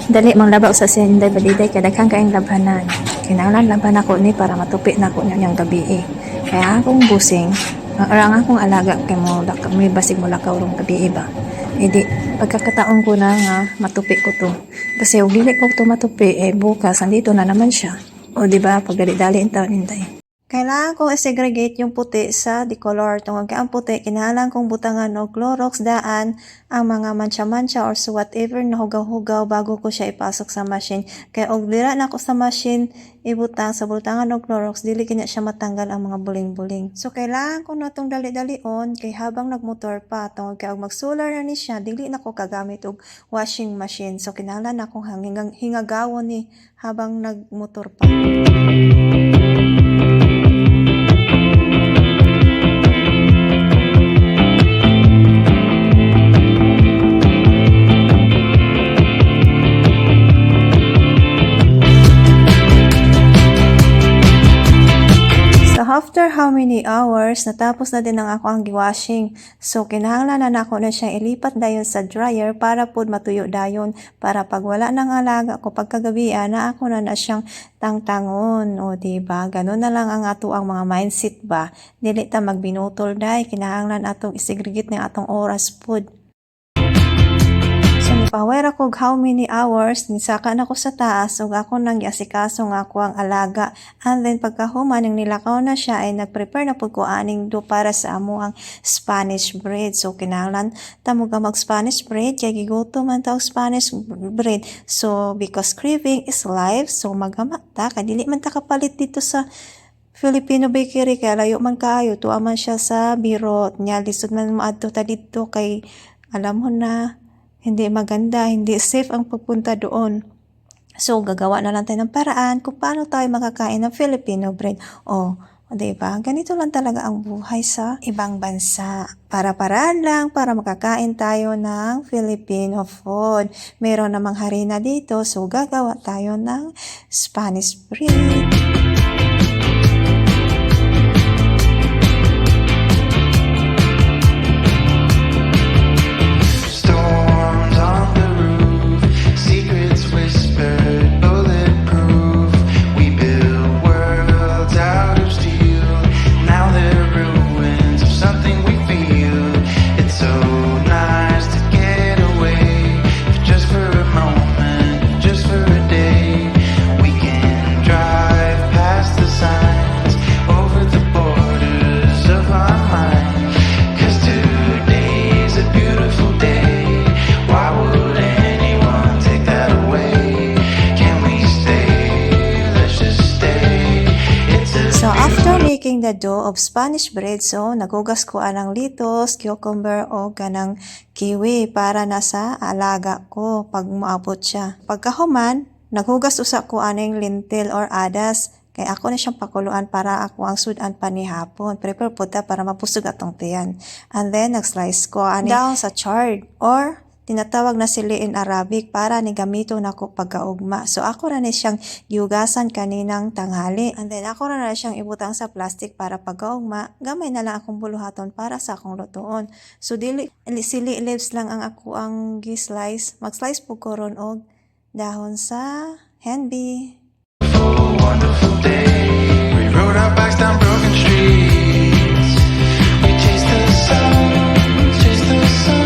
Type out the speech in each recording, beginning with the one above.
Dali mang labaw sa sinday baliday kay daghang kaayong labhanan. Kinahanglan laban ako ni para matupi na ko niyang gabi eh. Kaya akong busing, ang akong alaga kay mo may basig mo lakaw rong gabi ba. Edi pagkakataon ko na nga matupi ko to. Kasi ug dili ko to matupi eh bukas andito na naman siya. O di ba pag dali-dali ang taon inday. Kailangan kong i-segregate yung puti sa decolor. Tungkol kay ang puti, kinahanglan kong butangan o Clorox daan ang mga mancha-mancha or so whatever na hugaw-hugaw bago ko siya ipasok sa machine. Kaya og dira na ako sa machine, ibutang sa butangan o Clorox, dili kanya siya matanggal ang mga buling-buling. So kailangan ko na itong dali-dali-on kay habang nagmotor pa. Tungkol kay og mag-solar na ni siya, dili na ko kagamit og washing machine. So kinahanglan akong hingagawon ni habang nagmotor pa. After how many hours, natapos na din ang ako ang giwashing. So, kinahanglan na ako na siyang ilipat dayon sa dryer para pod matuyo dayon. Para pag wala nang alaga ko pagkagabi, na ako na siyang tangtangon. O, diba? Ganun na lang ang ato ang mga mindset ba? Dili ta magbinutol day. Kinahanglan atong isegregate ng atong oras pod. So, nipaware ako how many hours, nisaka na ko sa taas, ug ako nang giasikaso nga ako ang alaga. And then, pagkahuman, yung nilakaw na siya, ay nag-prepare na po ko aning do para sa amo ang Spanish bread. So, kinahanglan tamo ka mag-Spanish bread, kaya giguto man ta og Spanish bread. So, because craving is life, so magama ta, kaya dili man ta kapalit dito sa Filipino bakery, kaya layo man kaayo, tuwa man siya sa Biro, nya lisod man maadto ta dito, kay alam mo na, hindi maganda, hindi safe ang pagpunta doon. So, gagawa na lang tayo ng paraan kung paano tayo makakain ng Filipino bread. O, diba? Ganito lang talaga ang buhay sa ibang bansa. Para-paraan lang para makakain tayo ng Filipino food. Meron namang harina dito, so gagawa tayo ng Spanish bread. Making the dough of Spanish bread, so nagugas ko anang litos, cucumber o ganang kiwi para nasa alaga ko pag maabot siya. Pagkahuman, naghugas usa ko aning lentil or adas, kay ako na siyang pakuluan para ako ang sudan pa ni hapon. Prepare po ta para mapusog atong tiyan. And then nag-slice ko aning down sa chard or tinatawag na sili in Arabic para ni gamito na ko pagkaugma. So ako na siyang giugasan kaninang tanghali. And then ako na siyang ibutang sa plastic para pagkaugma. Gamay na lang akong buluhaton para sa akong lutoon. So sili leaves lang ang ako ang gi-slice. Mag-slice po ko ron og dahon sa henbee. Wonderful day. We rode our bikes down broken streets. We chased the sun, chased the sun.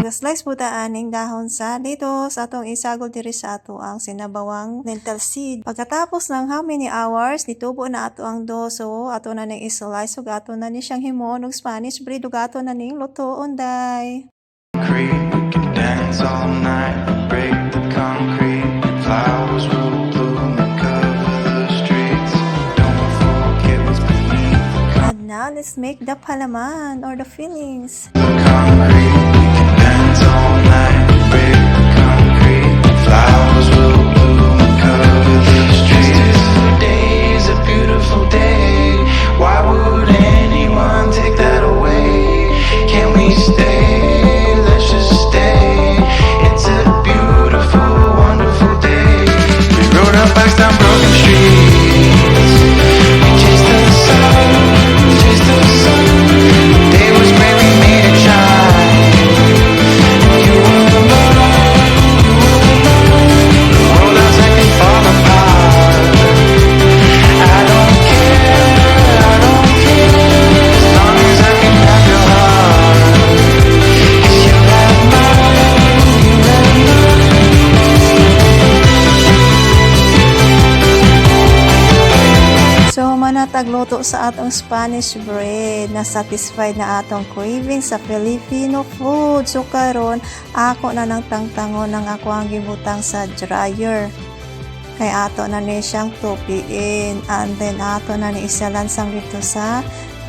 Slice buta aning dahon sa dito sa atong isagol diri sa ato ang sinabawang lentil seed. Pagkatapos ng how many hours, nitubo na ato ang dough. So, ato na ning islice ug ato na ni siyang himon og Spanish bread ug ato na ning lutoon day. We can dance all night, break the concrete, flowers will bloom and cover the streets. Don't forget what's beneath the concrete. And now, let's make the palaman or the fillings. All night, break the concrete, flowers will bloom and cover down broken streets. We chased the sun, chased the sun. The day was great, we made it shine. You were alone, the world else that can fall apart. I don't care, as long as I can have your heart. 'Cause you have mine, you have mine. So manatagluto sa atong Spanish bread na satisfied na atong craving sa Filipino food. So karon ako na nang tangtangon ng ako ang gibutang sa dryer. Kay ato na ni siyang tupiin and then ato na ni isalansang dito sa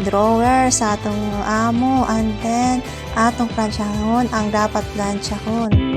drawer sa atong amo and then atong planchahon ang dapat planchahon.